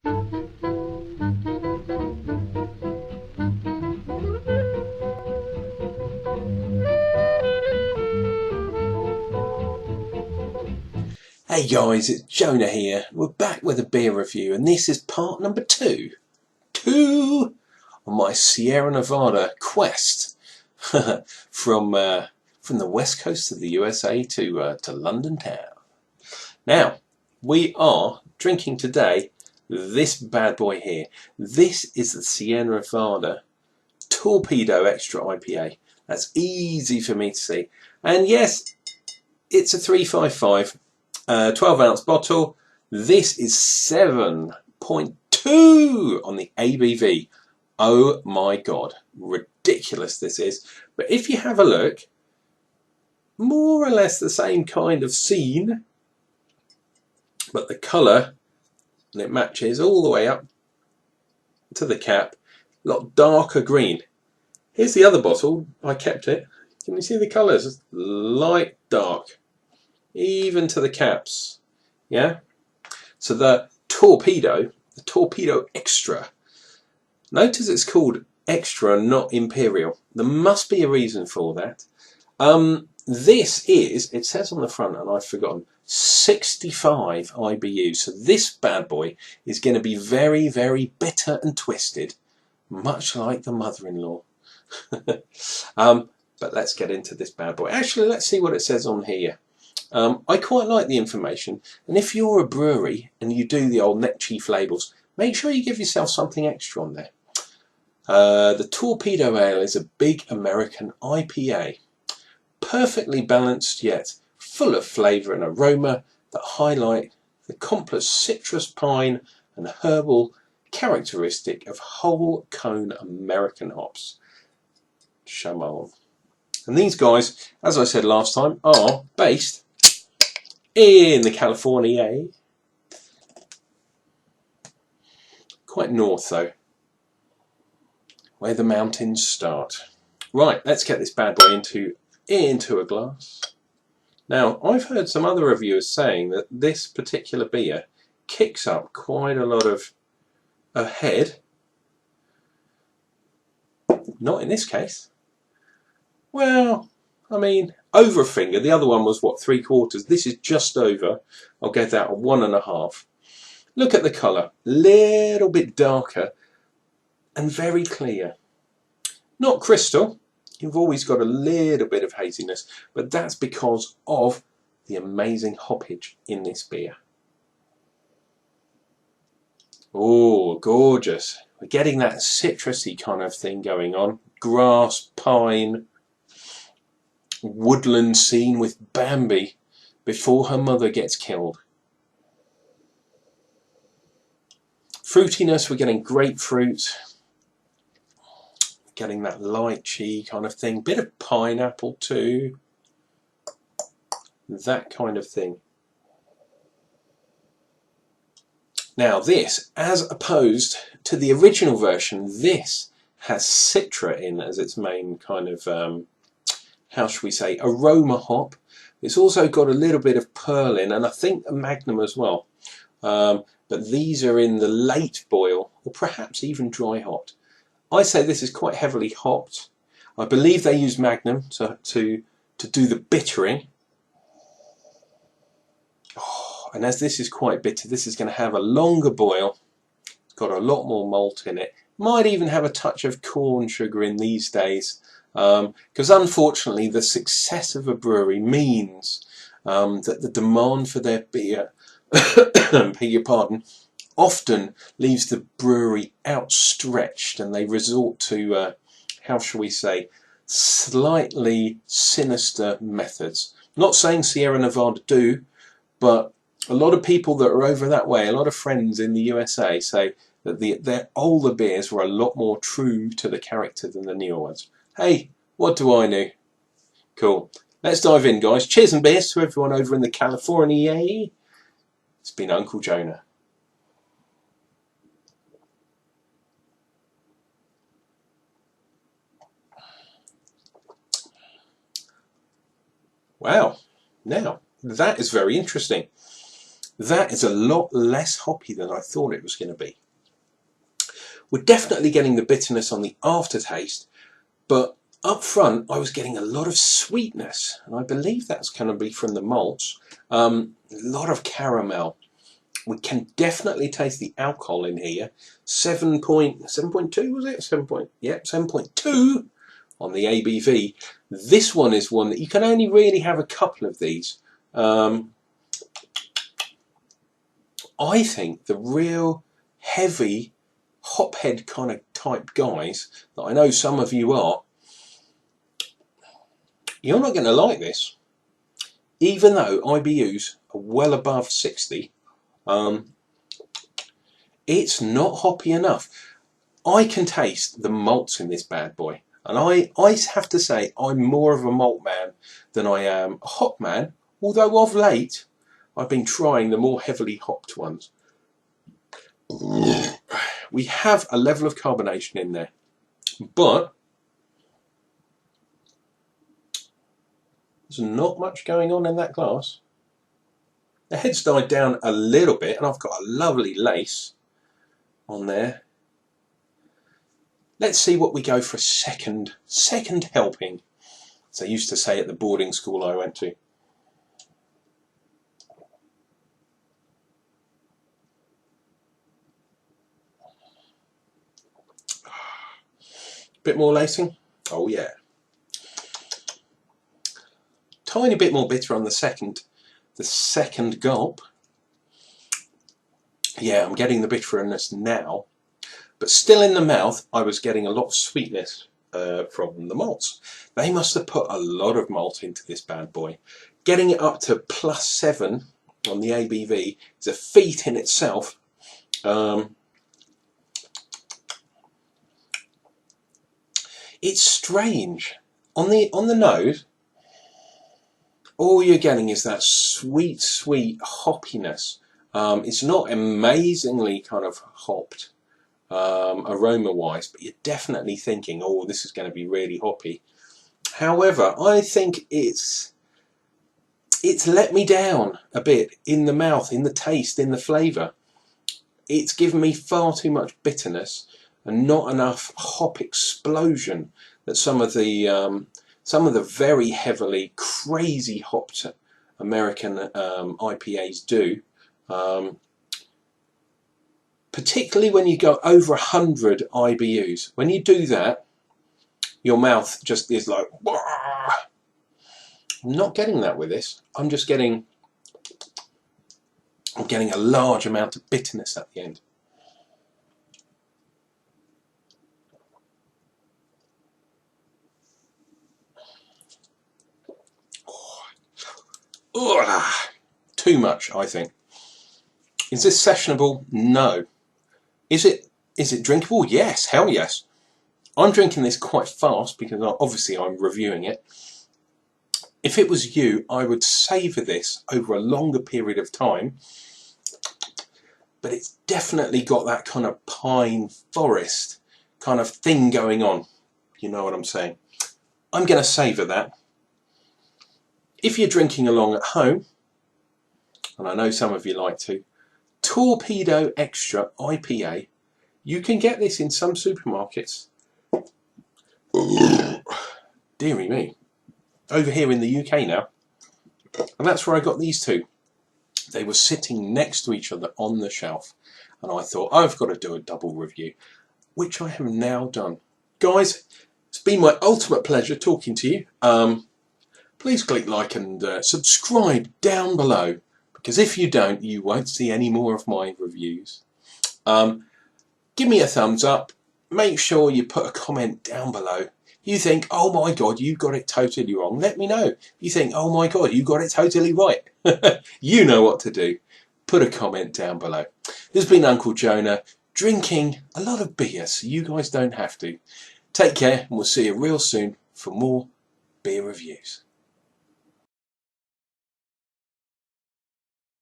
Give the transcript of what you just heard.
Hey guys, it's Jonah here. We're back with a beer review, and this is part number two on my Sierra Nevada quest from the west coast of the USA to London town. Now, we are drinking today this bad boy here. This is the Sierra Nevada Torpedo Extra IPA. That's easy for me to see. And yes, it's a 355. 12-ounce bottle. This is 7.2 on the ABV. Oh my god, ridiculous this is. But if you have a look, more or less the same kind of scene, but the colour, and it matches all the way up to the cap, a lot darker green. Here's the other bottle. I kept it. Can you see the colours? Light dark, even to the caps. Yeah, so the Torpedo Extra, notice it's called Extra, not Imperial. There must be a reason for that. This is, it says on the front, and I've forgotten, 65 IBU. So this bad boy is going to be very, very bitter and twisted, much like the mother-in-law. But let's get into this bad boy. Actually, let's see what it says on here. I quite like the information, and if you're a brewery and you do the old neck chief labels, make sure you give yourself something extra on there. The Torpedo Ale is a big American IPA, perfectly balanced yet full of flavour and aroma that highlight the complex citrus, pine and herbal characteristic of whole cone American hops. Shaman. And these guys, as I said last time, are based in the California, quite north though, where the mountains start. Right, let's get this bad boy into a glass. Now, I've heard some other reviewers saying that this particular beer kicks up quite a lot of a head. Not in this case. Well, I mean, over a finger. The other one was, what, 3/4? This is just over. I'll get that at 1.5. Look at the colour. Little bit darker and very clear. Not crystal. You've always got a little bit of haziness, but that's because of the amazing hoppage in this beer. Oh, gorgeous. We're getting that citrusy kind of thing going on. Grass, pine, woodland scene with Bambi before her mother gets killed. Fruitiness, we're getting grapefruit, getting that lychee kind of thing, bit of pineapple too, that kind of thing. Now this, as opposed to the original version, this has Citra in as its main kind of how should we say, aroma hop. It's also got a little bit of pearl in, and I think a Magnum as well. But these are in the late boil, or perhaps even dry hopped. I say this is quite heavily hopped. I believe they use Magnum to do the bittering. Oh, and as this is quite bitter, this is going to have a longer boil. It's got a lot more malt in it. Might even have a touch of corn sugar in these days. Because unfortunately the success of a brewery means that the demand for their beer, beg your pardon, often leaves the brewery outstretched, and they resort to, how shall we say, slightly sinister methods. Not saying Sierra Nevada do, but a lot of people that are over that way, a lot of friends in the USA say that their older beers were a lot more true to the character than the newer ones. Hey, what do I know? Cool. Let's dive in, guys. Cheers and beers to everyone over in the California. It's been Uncle Jonah. Wow. Now, that is very interesting. That is a lot less hoppy than I thought it was going to be. We're definitely getting the bitterness on the aftertaste, but up front I was getting a lot of sweetness, and I believe that's going to be from the malts. A lot of caramel. We can definitely taste the alcohol in here. 7.2 was it? 7.2 on the ABV. This one is one that you can only really have a couple of these. I think the real heavy hophead kind of type guys that I know some of you are, you're not going to like this. Even though IBUs are well above 60, it's not hoppy enough. I can taste the malts in this bad boy, and I have to say I'm more of a malt man than I am a hop man, although of late I've been trying the more heavily hopped ones. We have a level of carbonation in there, but there's not much going on in that glass. The head's died down a little bit, and I've got a lovely lace on there. Let's see what we go for a second helping, as they used to say at the boarding school I went to. Bit more lacing? Oh yeah. Tiny bit more bitter on the second gulp. Yeah, I'm getting the bitterness now, but still in the mouth I was getting a lot of sweetness from the malts. They must have put a lot of malt into this bad boy. Getting it up to +7 on the ABV is a feat in itself. It's strange. On the nose, all you're getting is that sweet hoppiness. It's not amazingly kind of hopped aroma-wise, but you're definitely thinking, oh, this is going to be really hoppy. However, I think it's let me down a bit in the mouth, in the taste, in the flavour. It's given me far too much bitterness and not enough hop explosion that some of the very heavily crazy hopped American IPAs do. Particularly when you go over 100 IBUs. When you do that, your mouth just is like, wah! I'm not getting that with this. I'm getting a large amount of bitterness at the end. Too much, I think. Is this sessionable? No. Is it drinkable? Yes, hell yes. I'm drinking this quite fast because obviously I'm reviewing it. If it was you, I would savour this over a longer period of time, but it's definitely got that kind of pine forest kind of thing going on. You know what I'm saying? I'm going to savour that. If you're drinking along at home, and I know some of you like to, Torpedo Extra IPA. You can get this in some supermarkets. Deary me. Over here in the UK now. And that's where I got these two. They were sitting next to each other on the shelf. And I thought, I've got to do a double review, which I have now done. Guys, it's been my ultimate pleasure talking to you. Please click like and subscribe down below, because if you don't, you won't see any more of my reviews. Give me a thumbs up. Make sure you put a comment down below. You think, oh my god, you got it totally wrong. Let me know. You think, oh my god, you got it totally right. You know what to do. Put a comment down below. This has been Uncle Jonah, drinking a lot of beer, so you guys don't have to. Take care, and we'll see you real soon for more beer reviews.